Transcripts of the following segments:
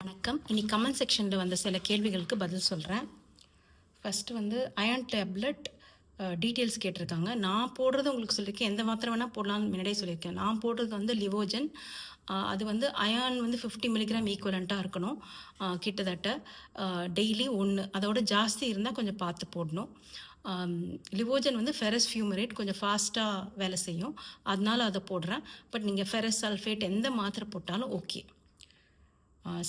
வணக்கம். இன்னைக்கு கமெண்ட் செக்ஷனில் வந்த சில கேள்விகளுக்கு பதில் சொல்கிறேன். ஃபஸ்ட்டு வந்து அயர்ன் டேப்லெட் டீட்டெயில்ஸ் கேட்டிருக்காங்க. நான் போடுறது உங்களுக்கு சொல்லியிருக்கேன். எந்த மாத்திரை வேணால் போடலான்னு முன்னாடியே சொல்லியிருக்கேன். நான் போடுறது வந்து லிவோஜன். அது வந்து அயான் வந்து 50 மில்லிகிராம் ஈக்குவலண்ட்டாக இருக்கணும். கிட்டத்தட்ட டெய்லி 1, அதோட ஜாஸ்தி இருந்தால் கொஞ்சம் பார்த்து போடணும். லிவோஜன் வந்து ஃபெரஸ் ஃபியூமரேட் கொஞ்சம் ஃபாஸ்ட்டாக வேலை செய்யும், அதனால அதை போடுறேன். பட் நீங்கள் ஃபெரஸ் சல்ஃபேட் எந்த மாத்திரை போட்டாலும் okay.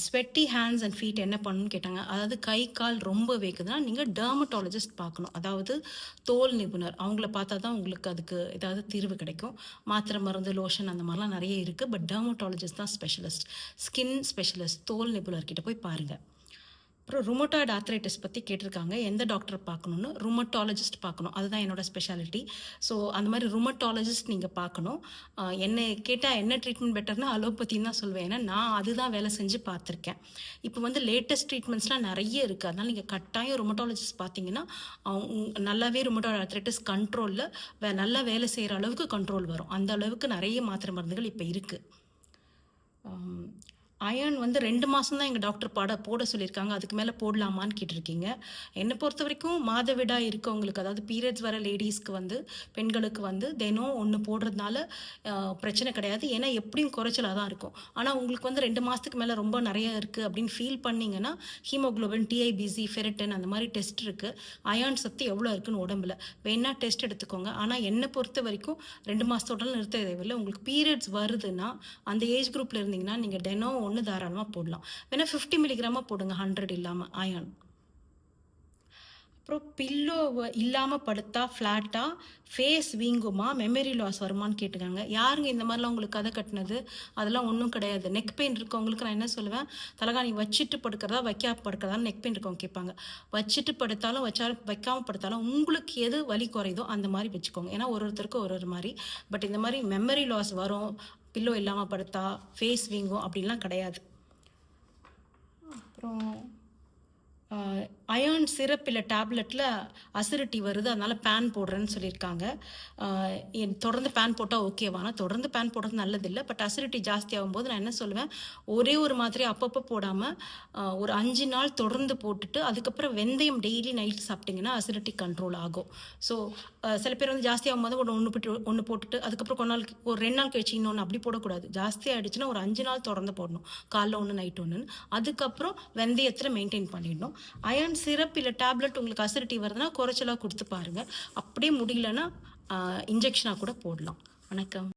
Sweaty hands and feet என்ன பண்ணணும்னு கேட்டாங்க. அதாவது கை கால் ரொம்ப வேக்குதுன்னா நீங்கள் டெர்மட்டாலஜிஸ்ட் பார்க்கணும். அதாவது தோல் நிபுணர் அவங்கள பார்த்தா தான் உங்களுக்கு அதுக்கு ஏதாவது தீர்வு கிடைக்கும். மாத்திரை மருந்து லோஷன் அந்த மாதிரிலாம் நிறைய இருக்குது. பட் டெர்மட்டாலஜிஸ்ட் தான் ஸ்பெஷலிஸ்ட். ஸ்கின் ஸ்பெஷலிஸ்ட் தோல் நிபுணர்கிட்ட போய் பாருங்கள். அப்புறம் ருமட்டாய்டு ஆர்த்ரைட்டிஸ் பற்றி கேட்டிருக்காங்க. எந்த டாக்டர் பார்க்கணுன்னு? ருமட்டாலஜிஸ்ட் பார்க்கணும். அதுதான் என்னோடய ஸ்பெஷாலிட்டி. ஸோ அந்த மாதிரி ருமட்டாலஜிஸ்ட் நீங்கள் பார்க்கணும். என்னை கேட்டால் என்ன ட்ரீட்மெண்ட் பெட்டர்னா அலோபதின்னு தான் சொல்வேன். ஏன்னா நான் அதுதான் வேலை செஞ்சு பார்த்துருக்கேன். இப்போ வந்து லேட்டஸ்ட் ட்ரீட்மெண்ட்ஸ்லாம் நிறைய இருக்குது. அதனால் நீங்கள் கட்டாயம் ருமட்டாலஜிஸ்ட் பார்த்தீங்கன்னா நல்லாவே ருமட்டாய்டு ஆர்த்ரைட்டிஸ் கண்ட்ரோலில் நல்லா வேலை செய்கிற அளவுக்கு கண்ட்ரோல் வரும். அந்த அளவுக்கு நிறைய மாத்திரை மருந்துகள் இப்போ இருக்குது. அயர்ன் வந்து 2 மாதம் தான் எங்கள் டாக்டர் போட சொல்லியிருக்காங்க. அதுக்கு மேலே போடலாமான்னு கேட்டிருக்கீங்க. என்னை பொறுத்த வரைக்கும் மாதவிடாய் இருக்கவங்களுக்கு, அதாவது பீரியட்ஸ் வர லேடிஸ்க்கு வந்து பெண்களுக்கு வந்து தினம் 1 போடுறதுனால பிரச்சனை கிடையாது. ஏன்னா எப்படியும் குறைச்சலாக தான் இருக்கும். ஆனால் உங்களுக்கு வந்து 2 மாதத்துக்கு மேலே ரொம்ப நிறைய இருக்குது அப்படின்னு ஃபீல் பண்ணிங்கன்னா ஹீமோக்ளோபின், டிஐபிசி, ஃபெரிட்டன் அந்த மாதிரி டெஸ்ட் இருக்குது. அயர்ன் சத்து எவ்வளோ இருக்குன்னு உடம்புல வேணால் டெஸ்ட் எடுத்துக்கோங்க. ஆனால் என்னை பொறுத்த வரைக்கும் 2 மாதத்தோட நிறுத்த தேவையில்லை. உங்களுக்கு பீரியட்ஸ் வருதுன்னா அந்த ஏஜ் குரூப்பில் இருந்தீங்கன்னா நீங்கள் தினம் 1 தாராளமாக போடலாம். வேணா 50 மில்லிகிராமாக போடுங்க, 100 இல்லாமல் அயர்ன். அப்புறம் பில்லோ இல்லாமல் படுத்தா ஃப்ளாட்டாக ஃபேஸ் வீங்குமா, மெமரி லாஸ் வருமானு கேட்டுக்காங்க. யாருங்க இந்த மாதிரிலாம் உங்களுக்கு கதை கட்டினது? அதெல்லாம் ஒன்றும் கிடையாது. நெக் பெயின் இருக்கவங்களுக்கு நான் என்ன சொல்லுவேன், தலகாணி வச்சுட்டு படுக்கிறதா வைக்காம படுக்கிறதா? நெக் பெயின் இருக்கவங்க கேட்பாங்க. வச்சுட்டு படுத்தாலும் வைக்காமல் படுத்தாலும் உங்களுக்கு எது வலி குறையுதோ அந்த மாதிரி வச்சுக்கோங்க. ஏன்னா ஒருத்தருக்கு ஒரு மாதிரி. பட் இந்த மாதிரி மெமரி லாஸ் வரும், பில்லோ இல்லாமல் படுத்தா ஃபேஸ் வீங்கும் அப்படின்லாம் கிடையாது. அப்புறம் அயர்ன் சிரப் இல்லை டேப்லெட்டில் அசிடிட்டி வருது, அதனால் பேன் போடுறேன்னு சொல்லியிருக்காங்க. தொடர்ந்து பேன் போட்டால் ஓகேவானா? தொடர்ந்து பேன் போடுறது நல்லதில்லை. பட் அசிடிட்டி ஜாஸ்தி ஆகும்போது நான் என்ன சொல்லுவேன், ஒரே ஒரு மாத்திரை அப்பப்போ போடாமல் ஒரு 5 நாள் தொடர்ந்து போட்டுட்டு அதுக்கப்புறம் வெந்தயம் டெய்லி நைட் சாப்பிட்டிங்கன்னா அசிடிட்டி கண்ட்ரோல் ஆகும். ஸோ சில பேர் வந்து ஜாஸ்தி ஆகும்போது ஒன்று போட்டுட்டு அதுக்கப்புறம் ஒரு 2 நாள் கழிச்சு இன்னொன்று அப்படி போடக்கூடாது. ஜாஸ்தி ஆகிடுச்சுன்னா ஒரு 5 நாள் தொடர்ந்து போடணும். காலைல 1 நைட் 1ன்னு. அதுக்கப்புறம் வெந்தயத்தில் மெயின்டைன் பண்ணிடணும். அயர்ன் சிரப் இல்லை டேப்லெட் உங்களுக்கு அசிடிட்டி வருதுன்னா குறைச்சலாக கொடுத்து பாருங்கள். அப்படியே முடியலன்னா இன்ஜெக்ஷனாக கூட போடலாம். வணக்கம்.